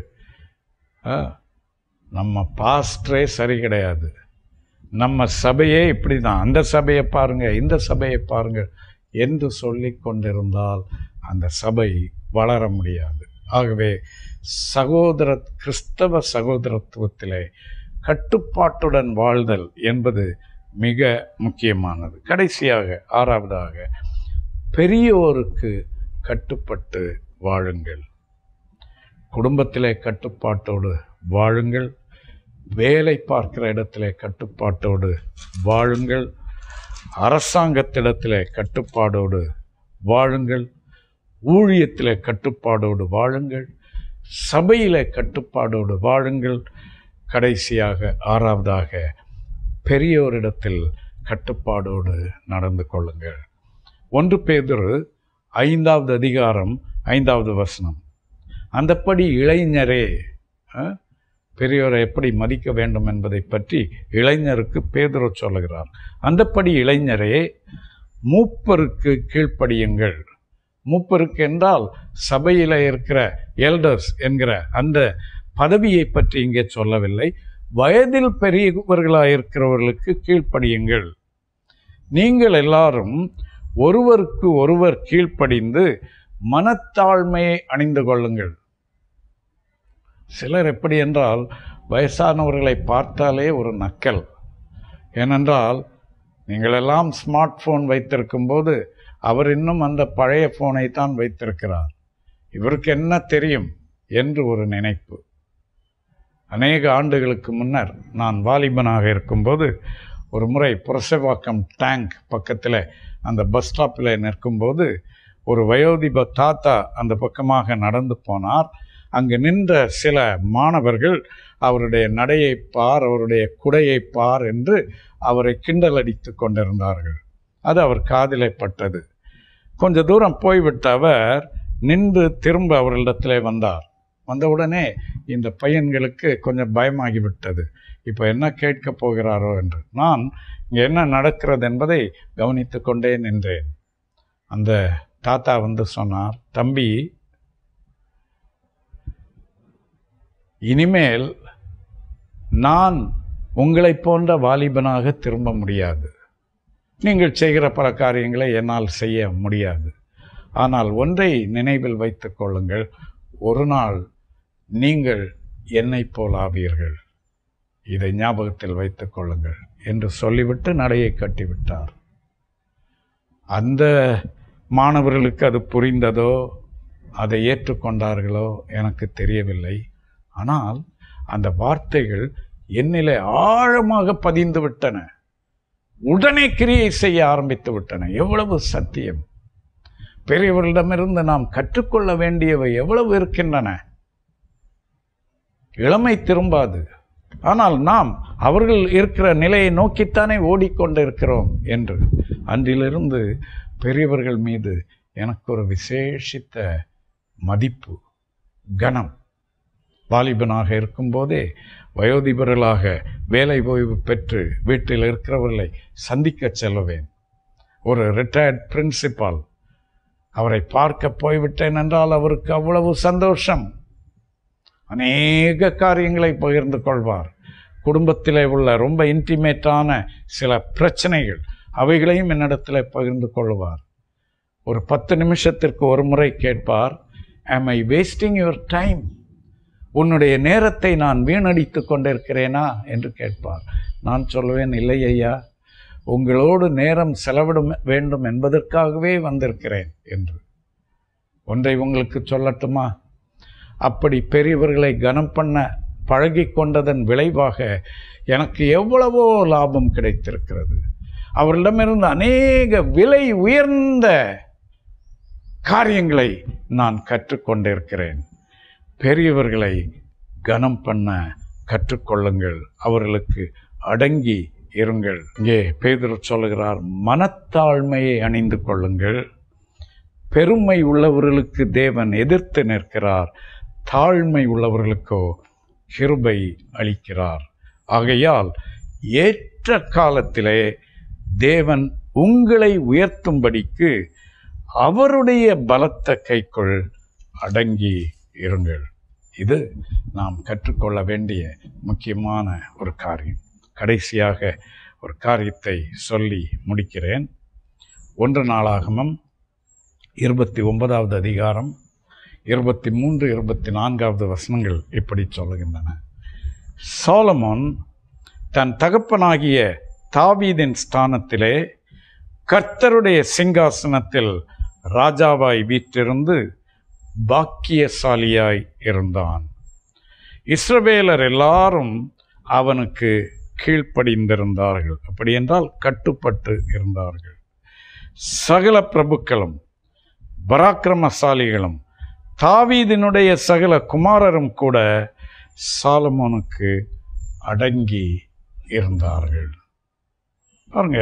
நம்ம பாஸ்டரே சரி கிடையாது, நம்ம சபையே இப்படி தான், அந்த சபையை பாருங்கள், இந்த சபையை பாருங்கள் என்று சொல்லி கொண்டிருந்தால் அந்த சபை வளர முடியாது. ஆகவே கிறிஸ்தவ சகோதரத்துவத்திலே கட்டுப்பாட்டுடன் வாழ்தல் என்பது மிக முக்கியமானது. கடைசியாக, ஆறாவதாக, பெரியோருக்கு கட்டுப்பட்டு வாழுங்கள். குடும்பத்திலே கட்டுப்பாட்டோடு வாழுங்கள், வேலை பார்க்கிற இடத்திலே கட்டுப்பாட்டோடு வாழுங்கள். அரசாங்கத்திடத்திலே கட்டுப்பாடோடு வாழுங்கள். ஊழியத்திலே கட்டுப்பாடோடு வாழுங்கள். சபையிலே கட்டுப்பாடோடு வாழுங்கள். கடைசியாக 6வதாக பெரியோரிடத்தில் கட்டுப்பாடோடு நடந்து கொள்ளுங்கள். 1 பேதுரு 5வது அதிகாரம் 5வது வசனம். அந்தப்படி இளைஞரே, பெரியோரை எப்படி மதிக்க வேண்டும் என்பதை பற்றி இளைஞருக்கு பேதுரு சொல்லுகிறார். அந்தப்படி இளைஞரே, மூப்பருக்கு கீழ்ப்படியுங்கள். மூப்பருக்கு என்றால் சபையில் இருக்கிற எல்டர்ஸ் என்கிற அந்த பதவியை பற்றி இங்கே சொல்லவில்லை. வயதில் பெரியவர்களாயிருக்கிறவர்களுக்கு கீழ்ப்படியுங்கள். நீங்கள் எல்லாரும் ஒருவருக்கு ஒருவர் கீழ்ப்படிந்து மனத்தாழ்மையை அணிந்து கொள்ளுங்கள். சிலர் எப்படி என்றால் வயசானவர்களை பார்த்தாலே ஒரு நக்கல். ஏனென்றால் நீங்களெல்லாம் ஸ்மார்ட் ஃபோன் வைத்திருக்கும் போது அவர் இன்னும் அந்த பழைய ஃபோனை தான் வைத்திருக்கிறார். இவருக்கு என்ன தெரியும் என்று ஒரு நினைப்பு. அநேக ஆண்டுகளுக்கு முன்னர் நான் வாலிபனாக இருக்கும்போது ஒரு முறை புரசைவாக்கம் டேங்க் பக்கத்தில் அந்த பஸ் ஸ்டாப்பில் நிற்கும்போது ஒரு வயோதிப தாத்தா அந்த பக்கமாக நடந்து போனார். அங்கு நின்ற சில மாணவர்கள் அவருடைய நடையை பார், அவருடைய குடையை பார் என்று அவரை கிண்டல் அடித்து கொண்டிருந்தார்கள். அது அவர் காதிலே பட்டது. கொஞ்ச தூரம் போய்விட்ட அவர் நின்று திரும்ப அவர்களிடத்திலே வந்தார். வந்தவுடனே இந்த பையன்களுக்கு கொஞ்சம் பயமாகிவிட்டது. இப்போ என்ன கேட்கப் போகிறாரோ என்று. நான் இங்கே என்ன நடக்கிறது என்பதை கவனித்து கொண்டே நின்றேன். அந்த தாத்தா வந்து சொன்னார், தம்பி, இனிமேல் நான் உங்களை போன்ற வாலிபனாக திரும்ப முடியாது. நீங்கள் செய்கிற பல காரியங்களை என்னால் செய்ய முடியாது. ஆனால் ஒன்றை நினைவில் வைத்துக் கொள்ளுங்கள், ஒரு நாள் நீங்கள் என்னை போல் ஆவீர்கள். இதை ஞாபகத்தில் வைத்துக் கொள்ளுங்கள் என்று சொல்லிவிட்டு நடையை கட்டிவிட்டார். அந்த மாணவர்களுக்கு அது புரிந்ததோ அதை ஏற்றுக்கொண்டார்களோ எனக்கு தெரியவில்லை. ஆனால் அந்த வார்த்தைகள் என்னிலே ஆழமாக பதிந்து விட்டன. உடனே கிரியை செய்ய ஆரம்பித்து விட்டன. எவ்வளவு சத்தியம்! பெரியவர்களிடமிருந்து நாம் கற்றுக்கொள்ள வேண்டியவை எவ்வளவு இருக்கின்றன. இளமை திரும்பாது. ஆனால் நாம் அவர்கள் இருக்கிற நிலையை நோக்கித்தானே ஓடிக்கொண்டிருக்கிறோம் என்று அன்றிலிருந்து பெரியவர்கள் மீது எனக்கு ஒரு விசேஷித்த மதிப்பு, கனம். வாலிபனாக இருக்கும்போதே வயோதிபர்களாக வேலை ஓய்வு பெற்று வீட்டில் இருக்கிறவர்களை சந்திக்க செல்லுவேன். ஒரு ரிட்டையர்ட் பிரின்சிபால், அவரை பார்க்க போய்விட்டேன் என்றால் அவருக்கு அவ்வளவு சந்தோஷம். அநேக காரியங்களை பகிர்ந்து கொள்வார். குடும்பத்திலே உள்ள ரொம்ப இன்டிமேட்டான சில பிரச்சனைகள், அவைகளையும் என்னிடத்தில் பகிர்ந்து கொள்வார். ஒரு 10 நிமிஷத்திற்கு ஒரு முறை கேட்பார், am I wasting your time? உன்னுடைய நேரத்தை நான் வீணடித்து கொண்டிருக்கிறேனா என்று கேட்பார். நான் சொல்லுவேன், இல்லை ஐயா, உங்களோடு நேரம் செலவிட வேண்டும் என்பதற்காகவே வந்திருக்கிறேன் என்று. ஒன்றை உங்களுக்கு சொல்லட்டுமா? அப்படி பெரியவர்களை கனம் பண்ண பழகி கொண்டதன் விளைவாக எனக்கு எவ்வளவோ லாபம் கிடைத்திருக்கிறது. அவர்களிடமிருந்து அநேக விலை உயர்ந்த காரியங்களை நான் கற்றுக்கொண்டிருக்கிறேன். பெரியவர்களை கனம் பண்ண கற்றுக்கொள்ளுங்கள், அவர்களுக்கு அடங்கி இருங்கள். இங்கே பேதுரு சொல்லுகிறார், மனத்தாழ்மையை அணிந்து கொள்ளுங்கள். பெருமை உள்ளவர்களுக்கு தேவன் எதிர்த்து நிற்கிறார், தாழ்மை உள்ளவர்களுக்கோ கிருபை அளிக்கிறார். ஆகையால் ஏற்ற காலத்திலே தேவன் உங்களை உயர்த்தும்படிக்கு அவருடைய பலத்த கைக்குள் அடங்கி இருங்கள். இது நாம் கற்றுக்கொள்ள வேண்டிய முக்கியமான ஒரு காரியம். கடைசியாக ஒரு காரியத்தை சொல்லி முடிக்கிறேன். 1 நாளாகமம் 29வது அதிகாரம் 23, 24வது வசனங்கள் இப்படி சொல்லுகின்றன. சாலமோன் தன் தகப்பனாகிய தாவீதின் ஸ்தானத்திலே கர்த்தருடைய சிங்காசனத்தில் ராஜாவாய் வீற்றிருந்து பாக்கியசாலியாய் இருந்தான். இஸ்ரவேலர் எல்லாரும் அவனுக்கு கீழ்ப்படிந்திருந்தார்கள். அப்படி என்றால் கட்டுப்பட்டு இருந்தார்கள். சகல பிரபுக்களும் பராக்கிரமசாலிகளும் தாவீதினுடைய சகல குமாரரும் கூட சாலமோனுக்கு அடங்கி இருந்தார்கள். பாருங்க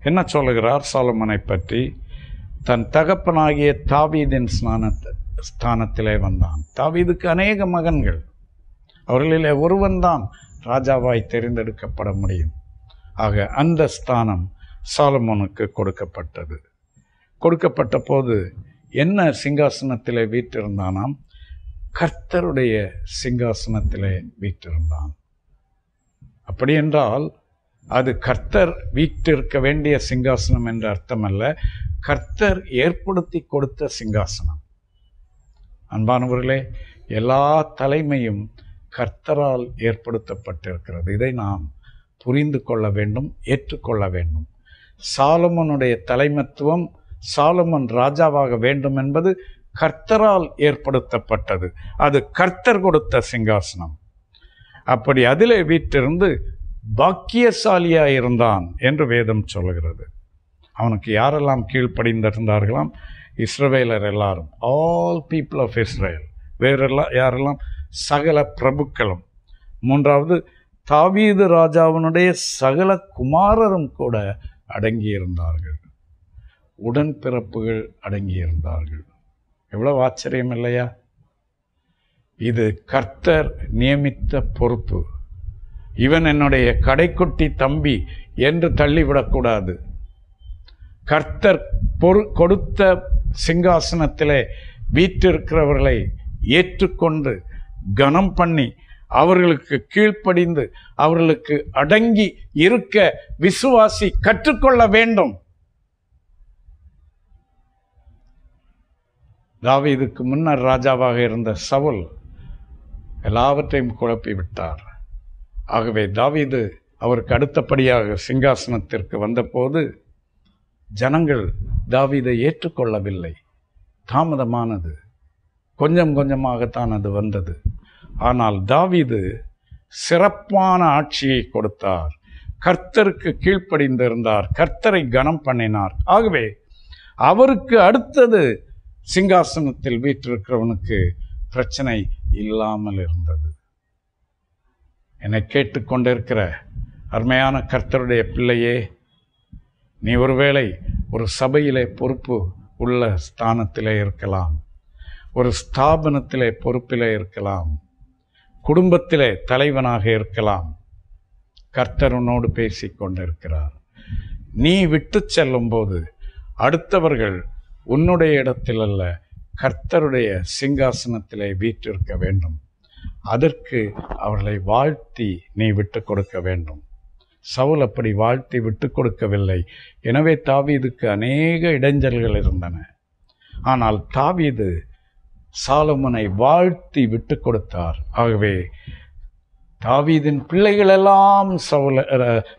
என்ன சொல்லுகிறார் சாலமோனை பற்றி. தன் தகப்பனாகிய தாவீதின் ஸ்தானத்திலே வந்தான். தாவீதுக்கு அநேக மகன்கள், அவர்களிலே ஒருவன்தான் ராஜாவாய் தெரிந்தெடுக்கப்பட முடியும். ஆக அந்த ஸ்தானம் சாலமோனுக்கு கொடுக்கப்பட்டது. கொடுக்கப்பட்ட போது என்ன சிங்காசனத்திலே வீற்றிருந்தானாம்? கர்த்தருடைய சிங்காசனத்திலே வீற்றிருந்தான். அப்படி என்றால் அது கர்த்தர் வீற்றிருக்க வேண்டிய சிங்காசனம் என்ற அர்த்தமல்ல, கர்த்தர் ஏற்படுத்தி கொடுத்த சிங்காசனம். அன்பானவர்களே, எல்லா தலைமையும் கர்த்தரால் ஏற்படுத்தப்பட்டிருக்கிறது. இதை நாம் புரிந்து கொள்ள வேண்டும், ஏற்றுக்கொள்ள வேண்டும். சாலமோனுடைய தலைமைத்துவம், சாலமோன் ராஜாவாக வேண்டும் என்பது கர்த்தரால் ஏற்படுத்தப்பட்டது. அது கர்த்தர் கொடுத்த சிங்காசனம். அப்படி அதிலே வீற்றிருந்து பாக்கியசாலியாக இருந்தான் என்று வேதம் சொல்லுகிறது. அவனுக்கு யாரெல்லாம் கீழ்ப்படிந்திருந்தார்களாம்? இஸ்ரவேலர் எல்லாரும், ஆல் பீப்புள் ஆஃப் இஸ்ரேல். வேறெல்லாம் யாரெல்லாம்? சகல பிரபுக்களும். மூன்றாவது, தாவீது ராஜாவினுடைய சகல குமாரரும் கூட அடங்கியிருந்தார்கள். உடன்பிறப்புகள் அடங்கியிருந்தார்கள். எவ்வளவு ஆச்சரியம் இல்லையா? இது கர்த்தர் நியமித்த பொறுப்பு. இவன் என்னுடைய கடைக்குட்டி தம்பி என்று தள்ளிவிடக்கூடாது. கர்த்தர் கொடுத்த சிங்காசனத்திலே வீற்றிருக்கிறவர்களை ஏற்றுக்கொண்டு கனம் பண்ணி அவர்களுக்கு கீழ்ப்படிந்து அவர்களுக்கு அடங்கி இருக்க விசுவாசி கற்றுக்கொள்ள வேண்டும். தாவீதுக்கு முன்னர் ராஜாவாக இருந்த சவுல் எல்லாவற்றையும் குழப்பி விட்டார். ஆகவே தாவீது அவருக்கு அடுத்தபடியாக சிங்காசனத்திற்கு வந்தபோது ஜனங்கள் தாவீதை ஏற்றுக்கொள்ளவில்லை. தாமதமானது, கொஞ்சம் கொஞ்சமாகத்தான் அது வந்தது. ஆனால் தாவீது சிறப்பான ஆட்சியை கொடுத்தார். கர்த்தருக்கு கீழ்ப்படிந்திருந்தார், கர்த்தரை கனம் பண்ணினார். ஆகவே அவருக்கு அடுத்தது சிங்காசனத்தில் வீற்றிருக்கிறவனுக்கு பிரச்சனை இல்லாமல் இருந்தது. என்னை கேட்டுக்கொண்டிருக்கிற அருமையான கர்த்தருடைய பிள்ளையே, நீ ஒருவேளை ஒரு சபையிலே பொறுப்பு உள்ள ஸ்தானத்திலே இருக்கலாம், ஒரு ஸ்தாபனத்திலே பொறுப்பிலே இருக்கலாம், குடும்பத்திலே தலைவனாக இருக்கலாம். கர்த்தர் உன்னோடு பேசி கொண்டிருக்கிறார். நீ விட்டு செல்லும் போது அடுத்தவர்கள் உன்னுடைய இடத்தில் அல்ல, கர்த்தருடைய சிங்காசனத்திலே வீற்றிருக்க வேண்டும். அதற்கு அவர்களை வாழ்த்தி நீ விட்டு கொடுக்க வேண்டும். சவுல் அப்படி வாழ்த்தி விட்டு கொடுக்கவில்லை. எனவே தாவீதுக்கு அநேக இடைஞ்சல்கள் இருந்தன. ஆனால் தாவீது சாலமோனை வாழ்த்தி விட்டு கொடுத்தார். ஆகவே தாவீதின் பிள்ளைகள் எல்லாம்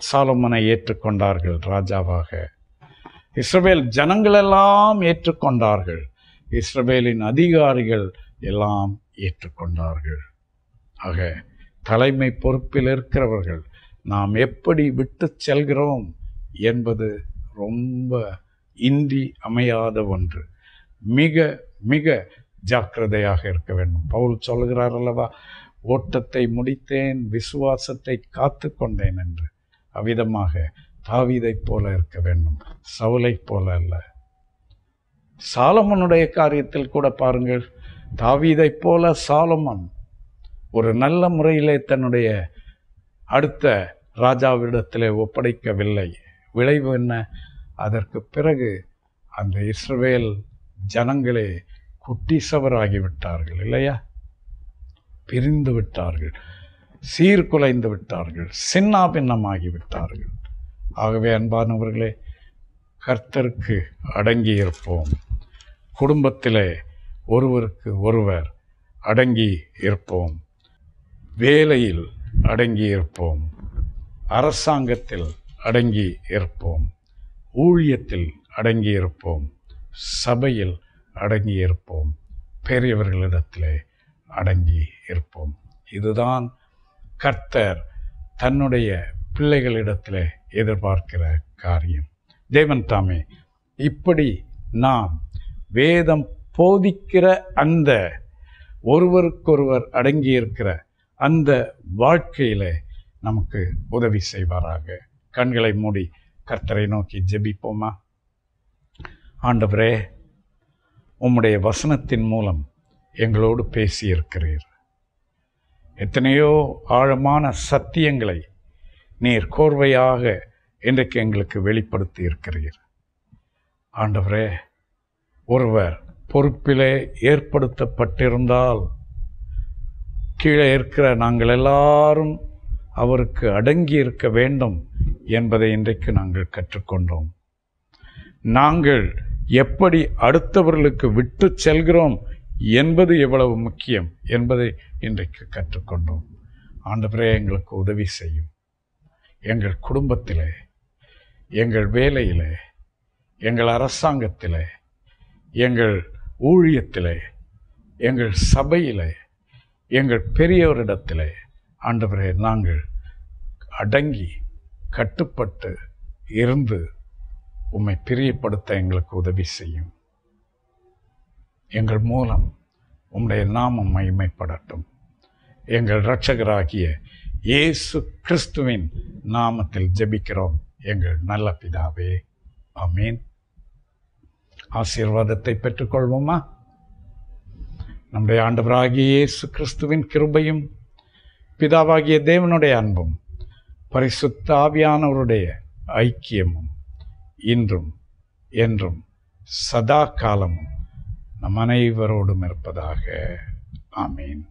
சாலமோனை ஏற்றுக்கொண்டார்கள் ராஜாவாக. இஸ்ரவேல் ஜனங்களெல்லாம் ஏற்றுக்கொண்டார்கள். இஸ்ரவேலின் அதிகாரிகள் எல்லாம் ஏற்றுக்கொண்டார்கள். ஆக தலைமை பொறுப்பில் இருக்கிறவர்கள் நாம் எப்படி விட்டு செல்கிறோம் என்பது ரொம்ப இன்றி அமையாத ஒன்று. மிக மிக ஜாக்கிரதையாக இருக்க வேண்டும். பவுல் சொல்கிறார் அல்லவா, ஓட்டத்தை முடித்தேன், விசுவாசத்தை காத்து கொண்டேன் என்று. அவ்விதமாக தாவீதைப் போல இருக்க வேண்டும், சவுலைப் போல அல்ல. சாலமோனுடைய காரியத்தில் கூட பாருங்கள், தாவீதைப் போல சாலமோன் ஒரு நல்ல முறையிலே தன்னுடைய அடுத்த ராஜாவிடத்திலே ஒப்படைக்கவில்லை. விளைவு என்ன? அதற்கு பிறகு அந்த இஸ்ரவேல் ஜனங்களே குட்டிசவராகிவிட்டார்கள் இல்லையா? பிரிந்து விட்டார்கள், சீர்குலைந்து விட்டார்கள், சின்னாபின்னமாகி விட்டார்கள். ஆகவே அன்பானவர்களே, கர்த்தருக்கு அடங்கி இருப்போம். குடும்பத்திலே ஒருவருக்கு ஒருவர் அடங்கி இருப்போம். வேலையில் அடங்கி இருப்போம். அரசாங்கத்தில் அடங்கி இருப்போம். ஊழியத்தில் அடங்கி இருப்போம். சபையில் அடங்கி இருப்போம். பெரியவர்களிடத்திலே அடங்கி இருப்போம். இதுதான் கர்த்தர் தன்னுடைய பிள்ளைகளிடத்தில் எதிர்பார்க்கிற காரியம். தேவன் தாமே இப்படி நாம் வேதம் போதிக்கிற அந்த ஒருவருக்கொருவர் அடங்கியிருக்கிற அந்த வாழ்க்கையில் நமக்கு உதவி செய்வாராக. கண்களை மூடி கர்த்தரை நோக்கி ஜெபிப்போமா? ஆண்டவரே, உம்முடைய வசனத்தின் மூலம் எங்களோடு பேசியிருக்கிறீர். எத்தனையோ ஆழமான சத்தியங்களை நீர் கோர்வையாக இன்றைக்கு எங்களுக்கு வெளிப்படுத்தி இருக்கிறீர். ஆண்டவரே, ஒருவர் பொறுப்பிலே ஏற்படுத்தப்பட்டிருந்தால் கீழே இருக்கிற நாங்கள் எல்லாரும் அவருக்கு அடங்கி இருக்க வேண்டும் என்பதை இன்றைக்கு நாங்கள் கற்றுக்கொண்டோம். நாங்கள் எப்படி அடுத்தவர்களுக்கு விட்டு செல்கிறோம் என்பது எவ்வளவு முக்கியம் என்பதை இன்றைக்கு கற்றுக்கொண்டோம். ஆண்டவரே, எங்களுக்கு உதவி செய்யும். எங்கள் குடும்பத்திலே, எங்கள் வேலையிலே, எங்கள் அரசாங்கத்திலே, எங்கள் ஊழியத்திலே, எங்கள் சபையிலே, எங்கள் பெரியவரிடத்திலே ஆண்டவரே நாங்கள் அடங்கி கட்டுப்பட்டு இருந்து உம்மை பிரியப்படுத்த எங்களுக்கு உதவி செய்யும். எங்கள் மூலம் உம்முடைய நாமம் மகிமைப்படட்டும். எங்கள் இரட்சகராகிய இயேசு கிறிஸ்துவின் நாமத்தில் ஜெபிக்கிறோம் எங்கள் நல்ல பிதாவே, ஆமீன். ஆசீர்வாதத்தை பெற்றுக்கொள்வோமா? நம்முடைய ஆண்டவராகிய இயேசு கிறிஸ்துவின் கிருபையும் பிதாவாகிய தேவனுடைய அன்பும் பரிசுத்த ஆவியானவருடைய ஐக்கியமும் இன்றும் என்றும் சதா காலமும் நம் அனைவரோடும் இருப்பதாக. ஆமீன்.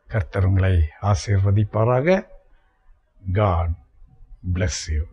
கர்த்தர் உங்களை ஆசீர்வதிப்பாராக. God bless you.